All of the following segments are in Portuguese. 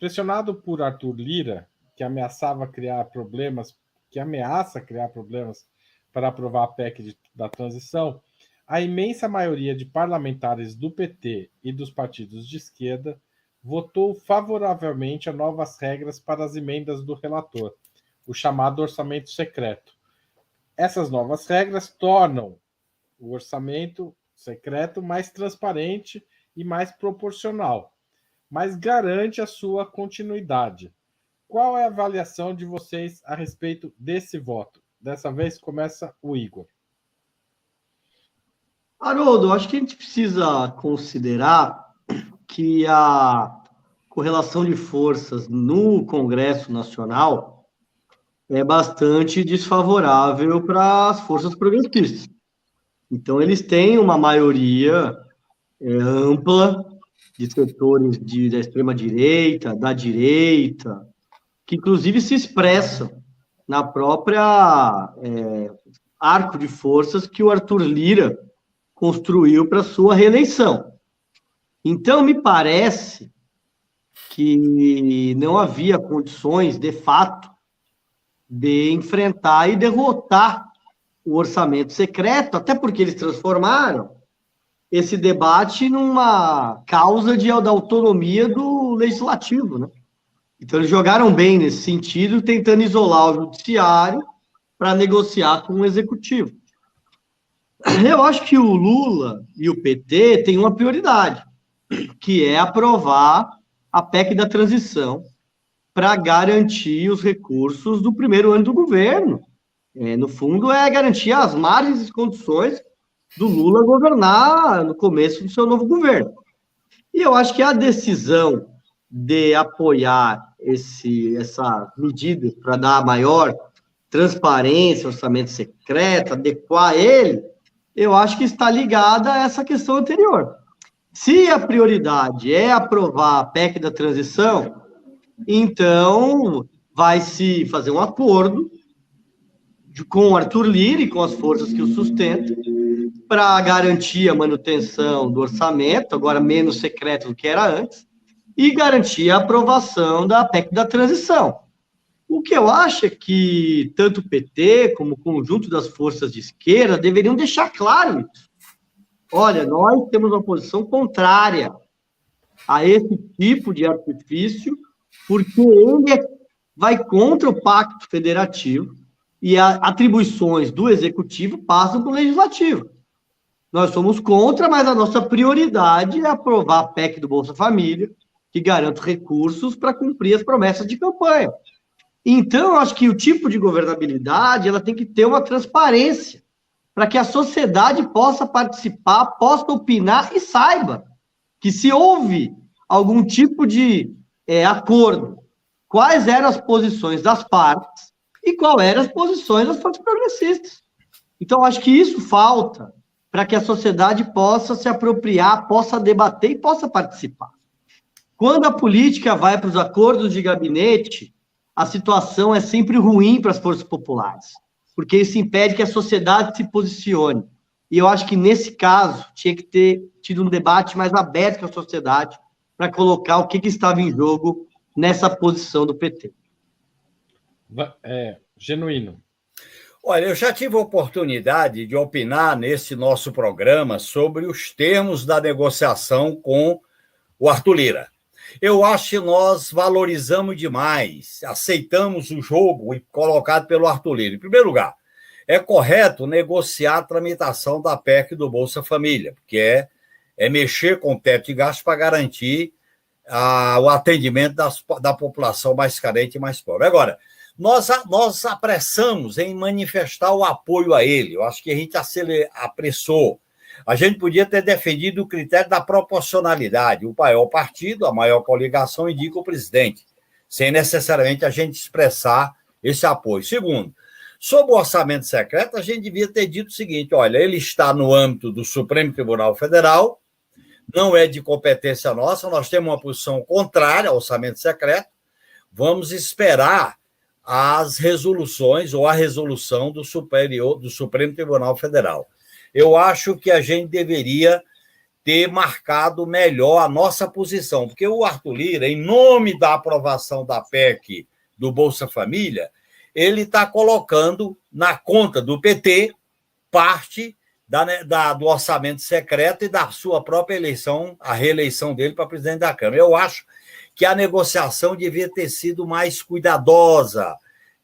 Pressionado por Arthur Lira, que ameaça criar problemas para aprovar a PEC da transição, a imensa maioria de parlamentares do PT e dos partidos de esquerda votou favoravelmente a novas regras para as emendas do relator, o chamado orçamento secreto. Essas novas regras tornam o orçamento secreto mais transparente e mais proporcional, mas garante a sua continuidade. Qual é a avaliação de vocês a respeito desse voto? Dessa vez começa o Igor. Haroldo, acho que a gente precisa considerar que a correlação de forças no Congresso Nacional é bastante desfavorável para as forças progressistas. Então, eles têm uma maioria ampla de setores da extrema-direita, da direita, que inclusive se expressam na própria arco de forças que o Arthur Lira construiu para sua reeleição. Então, me parece que não havia condições, de fato, de enfrentar e derrotar o orçamento secreto, até porque eles transformaram esse debate numa causa da autonomia do legislativo, né? Então, eles jogaram bem nesse sentido, tentando isolar o judiciário para negociar com o executivo. Eu acho que o Lula e o PT têm uma prioridade, que é aprovar a PEC da transição para garantir os recursos do primeiro ano do governo. No fundo, é garantir as margens e condições do Lula governar no começo do seu novo governo. E eu acho que a decisão de apoiar essa medida para dar maior transparência, orçamento secreto, adequar ele, eu acho que está ligada a essa questão anterior. Se a prioridade é aprovar a PEC da transição, então vai se fazer um acordo com o Arthur Lira e com as forças que o sustentam para garantir a manutenção do orçamento, agora menos secreto do que era antes, e garantir a aprovação da PEC da transição. O que eu acho é que tanto o PT como o conjunto das forças de esquerda deveriam deixar claro isso. Olha, nós temos uma posição contrária a esse tipo de artifício, porque ele vai contra o pacto federativo e as atribuições do executivo passam para o legislativo. Nós somos contra, mas a nossa prioridade é aprovar a PEC do Bolsa Família, que garante recursos para cumprir as promessas de campanha. Então, eu acho que o tipo de governabilidade ela tem que ter uma transparência, para que a sociedade possa participar, possa opinar e saiba que se houve algum tipo de acordo, quais eram as posições das partes e quais eram as posições das forças progressistas. Então, acho que isso falta para que a sociedade possa se apropriar, possa debater e possa participar. Quando a política vai para os acordos de gabinete, a situação é sempre ruim para as forças populares, porque isso impede que a sociedade se posicione. E eu acho que, nesse caso, tinha que ter tido um debate mais aberto com a sociedade para colocar o que estava em jogo nessa posição do PT. Genuíno. Olha, eu já tive a oportunidade de opinar nesse nosso programa sobre os termos da negociação com o Arthur Lira. Eu acho que nós valorizamos demais, aceitamos o jogo colocado pelo Arthur Lira. Em primeiro lugar, é correto negociar a tramitação da PEC do Bolsa Família, porque é mexer com o teto de gastos para garantir o atendimento da população mais carente e mais pobre. Agora, nós apressamos em manifestar o apoio a ele. Eu acho que a gente apressou. A gente podia ter defendido o critério da proporcionalidade. O maior partido, a maior coligação indica o presidente, sem necessariamente a gente expressar esse apoio. Segundo, sobre o orçamento secreto, a gente devia ter dito o seguinte: olha, ele está no âmbito do Supremo Tribunal Federal, não é de competência nossa, nós temos uma posição contrária ao orçamento secreto, vamos esperar as resoluções ou a resolução do Supremo Tribunal Federal. Eu acho que a gente deveria ter marcado melhor a nossa posição, porque o Arthur Lira, em nome da aprovação da PEC do Bolsa Família, ele está colocando na conta do PT parte do orçamento secreto e da sua própria eleição, a reeleição dele para presidente da Câmara. Eu acho que a negociação devia ter sido mais cuidadosa,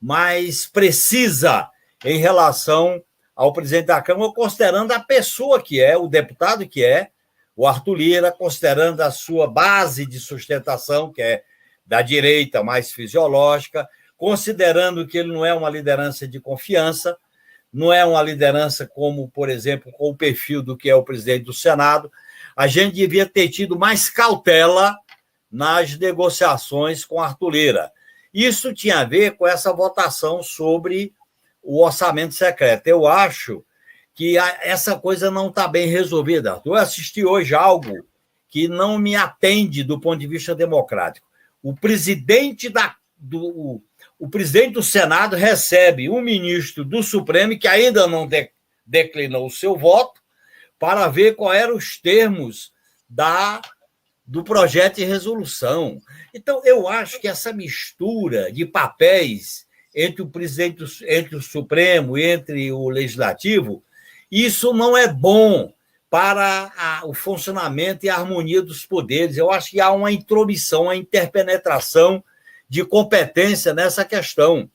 mais precisa em relação ao presidente da Câmara, considerando a pessoa que é, o deputado que é, o Arthur Lira, considerando a sua base de sustentação, que é da direita mais fisiológica, considerando que ele não é uma liderança de confiança, não é uma liderança como, por exemplo, com o perfil do que é o presidente do Senado. A gente devia ter tido mais cautela nas negociações com Arthur Lira. Isso tinha a ver com essa votação sobre o orçamento secreto. Eu acho que essa coisa não está bem resolvida. Eu assisti hoje algo que não me atende do ponto de vista democrático. O presidente do Senado recebe um ministro do Supremo que ainda não declinou o seu voto para ver quais eram os termos do projeto de resolução. Então, eu acho que essa mistura de papéis entre o Supremo e entre o Legislativo, isso não é bom para o funcionamento e a harmonia dos poderes. Eu acho que há uma intromissão, uma interpenetração de competência nessa questão.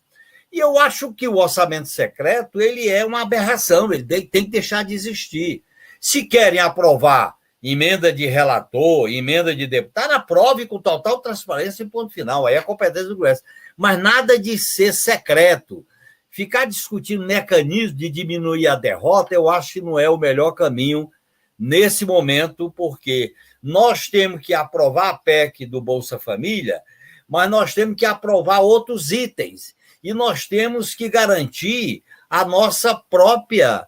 E eu acho que o orçamento secreto ele é uma aberração, ele tem que deixar de existir. Se querem aprovar emenda de relator, emenda de deputado, aprove com total transparência e ponto final. Aí é a competência do Congresso. Mas nada de ser secreto. Ficar discutindo mecanismo de diminuir a derrota, eu acho que não é o melhor caminho nesse momento, porque nós temos que aprovar a PEC do Bolsa Família, mas nós temos que aprovar outros itens. E nós temos que garantir a nossa própria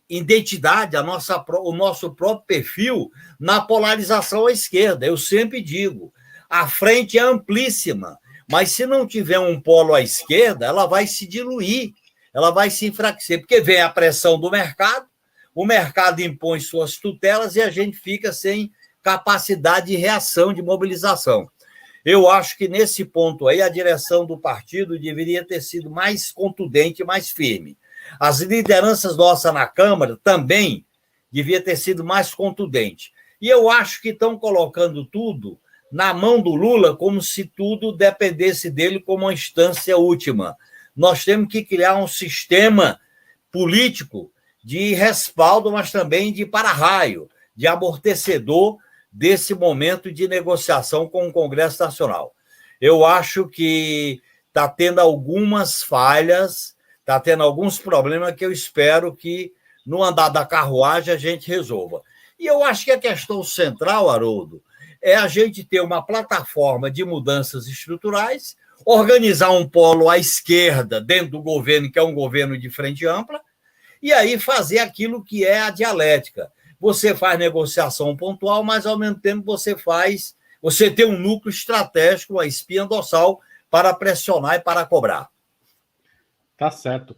identidade, o nosso próprio perfil na polarização à esquerda. Eu sempre digo, a frente é amplíssima, mas se não tiver um polo à esquerda, ela vai se diluir, ela vai se enfraquecer, porque vem a pressão do mercado, o mercado impõe suas tutelas e a gente fica sem capacidade de reação, de mobilização. Eu acho que nesse ponto aí a direção do partido deveria ter sido mais contundente, mais firme. As lideranças nossas na Câmara também devia ter sido mais contundente. E eu acho que estão colocando tudo na mão do Lula como se tudo dependesse dele como uma instância última. Nós temos que criar um sistema político de respaldo, mas também de para-raio, de amortecedor desse momento de negociação com o Congresso Nacional. Eu acho que está tendo algumas falhas, está tendo alguns problemas que eu espero que, no andar da carruagem, a gente resolva. E eu acho que a questão central, Haroldo, é a gente ter uma plataforma de mudanças estruturais, organizar um polo à esquerda dentro do governo, que é um governo de frente ampla, e aí fazer aquilo que é a dialética. Você faz negociação pontual, mas, ao mesmo tempo, você tem um núcleo estratégico, uma espinha dorsal, para pressionar e para cobrar. Tá certo.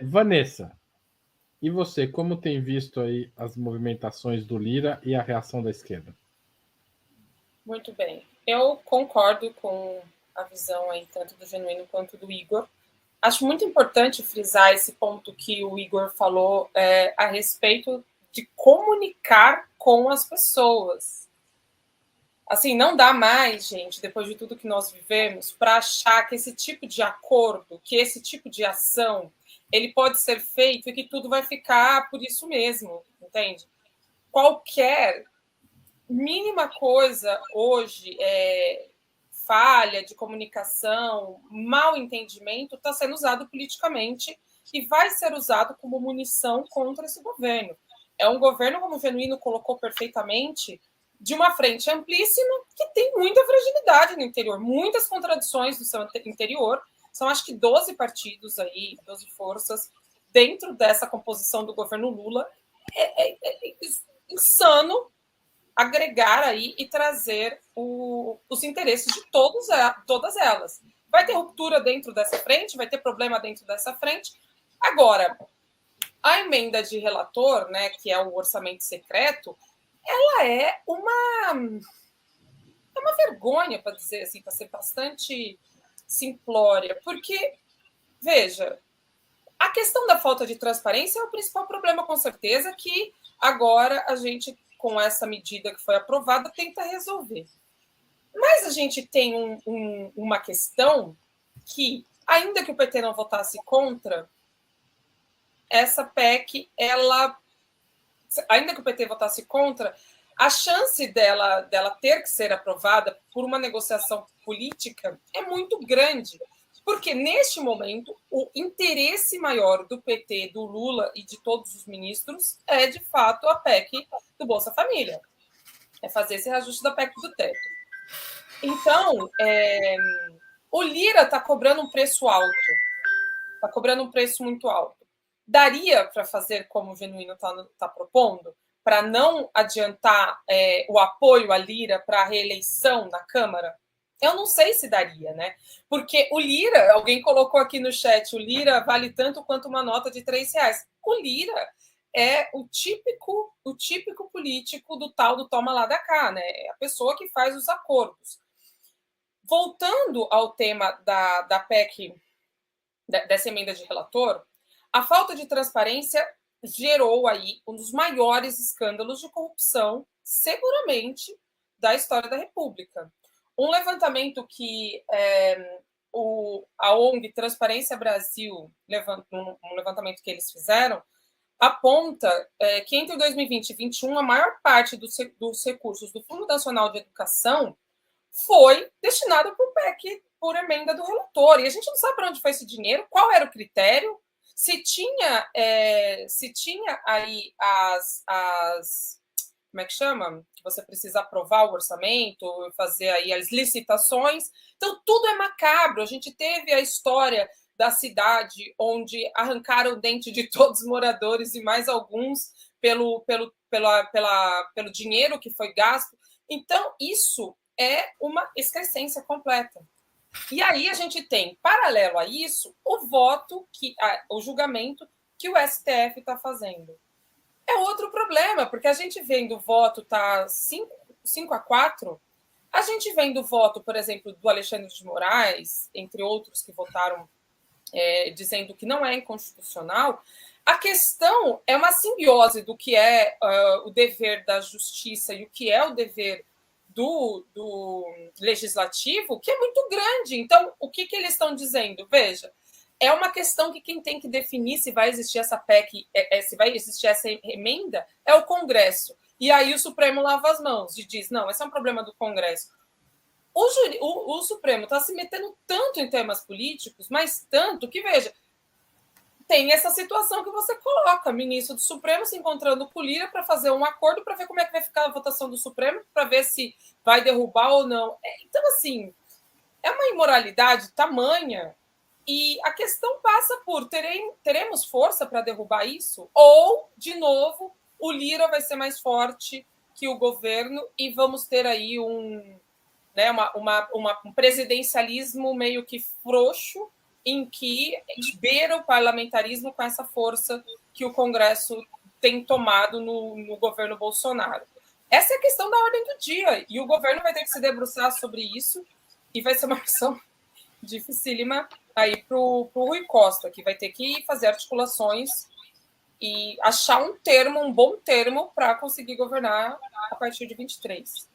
Vanessa, e você, como tem visto aí as movimentações do Lira e a reação da esquerda? Muito bem. Eu concordo com a visão aí, tanto do Genuíno quanto do Igor. Acho muito importante frisar esse ponto que o Igor falou a respeito de comunicar com as pessoas. Assim, não dá mais, gente, depois de tudo que nós vivemos, para achar que esse tipo de acordo, que esse tipo de ação, ele pode ser feito e que tudo vai ficar por isso mesmo, entende? Qualquer mínima coisa hoje, falha de comunicação, mal entendimento, está sendo usado politicamente e vai ser usado como munição contra esse governo. É um governo, como o Genuíno colocou perfeitamente, de uma frente amplíssima que tem muita fragilidade no interior, muitas contradições no seu interior. São, acho que, 12 partidos aí, 12 forças dentro dessa composição do governo Lula. É insano agregar aí e trazer os interesses de todas elas. Vai ter ruptura dentro dessa frente, vai ter problema dentro dessa frente. Agora, a emenda de relator, né, que é o orçamento secreto, ela é uma vergonha, para dizer assim, para ser bastante simplória, porque, veja, a questão da falta de transparência é o principal problema, com certeza, que agora a gente, com essa medida que foi aprovada, tenta resolver. Mas a gente tem uma questão que, ainda que o PT não votasse contra, essa PEC, ainda que o PT votasse contra, a chance dela ter que ser aprovada por uma negociação política é muito grande, porque, neste momento, o interesse maior do PT, do Lula e de todos os ministros é, de fato, a PEC do Bolsa Família. É fazer esse reajuste da PEC do teto. Então, o Lira está cobrando um preço alto. Está cobrando um preço muito alto. Daria para fazer como o Genuíno está propondo, para não adiantar o apoio à Lira para a reeleição na Câmara? Eu não sei se daria, né? Porque o Lira, alguém colocou aqui no chat, o Lira vale tanto quanto uma nota de R$3. O Lira é o típico político do tal do toma lá da cá, né? É a pessoa que faz os acordos. Voltando ao tema da PEC, dessa emenda de relator, a falta de transparência gerou aí um dos maiores escândalos de corrupção, seguramente, da história da República. Um levantamento que a ONG Transparência Brasil, um levantamento que eles fizeram, aponta que entre 2020 e 2021, a maior parte dos recursos do Fundo Nacional de Educação foi destinada por PEC, por emenda do relator. E a gente não sabe para onde foi esse dinheiro, qual era o critério, se tinha aí como é que chama? Que você precisa aprovar o orçamento, fazer aí as licitações. Então, tudo é macabro. A gente teve a história da cidade onde arrancaram o dente de todos os moradores e mais alguns pelo dinheiro que foi gasto. Então, isso é uma excrescência completa. E aí a gente tem, paralelo a isso, o julgamento que o STF está fazendo. É outro problema, porque a gente vendo o voto tá 5-4, a gente vendo o voto, por exemplo, do Alexandre de Moraes, entre outros que votaram dizendo que não é inconstitucional, a questão é uma simbiose do que é o dever da justiça e o que é o dever do legislativo, que é muito grande. Então, o que eles estão dizendo? Veja, é uma questão que quem tem que definir se vai existir essa PEC, se vai existir essa emenda, é o Congresso. E aí o Supremo lava as mãos e diz, não, esse é um problema do Congresso. O Supremo está se metendo tanto em temas políticos, mas tanto que, veja, tem essa situação que você coloca, ministro do Supremo se encontrando com o Lira para fazer um acordo, para ver como é que vai ficar a votação do Supremo, para ver se vai derrubar ou não. Então, assim, é uma imoralidade tamanha, e a questão passa por, teremos força para derrubar isso? Ou, de novo, o Lira vai ser mais forte que o governo e vamos ter aí um presidencialismo meio que frouxo, em que beira o parlamentarismo com essa força que o Congresso tem tomado no governo Bolsonaro. Essa é a questão da ordem do dia, e o governo vai ter que se debruçar sobre isso, e vai ser uma questão dificílima aí para o Rui Costa, que vai ter que fazer articulações e achar um bom termo para conseguir governar a partir de 23.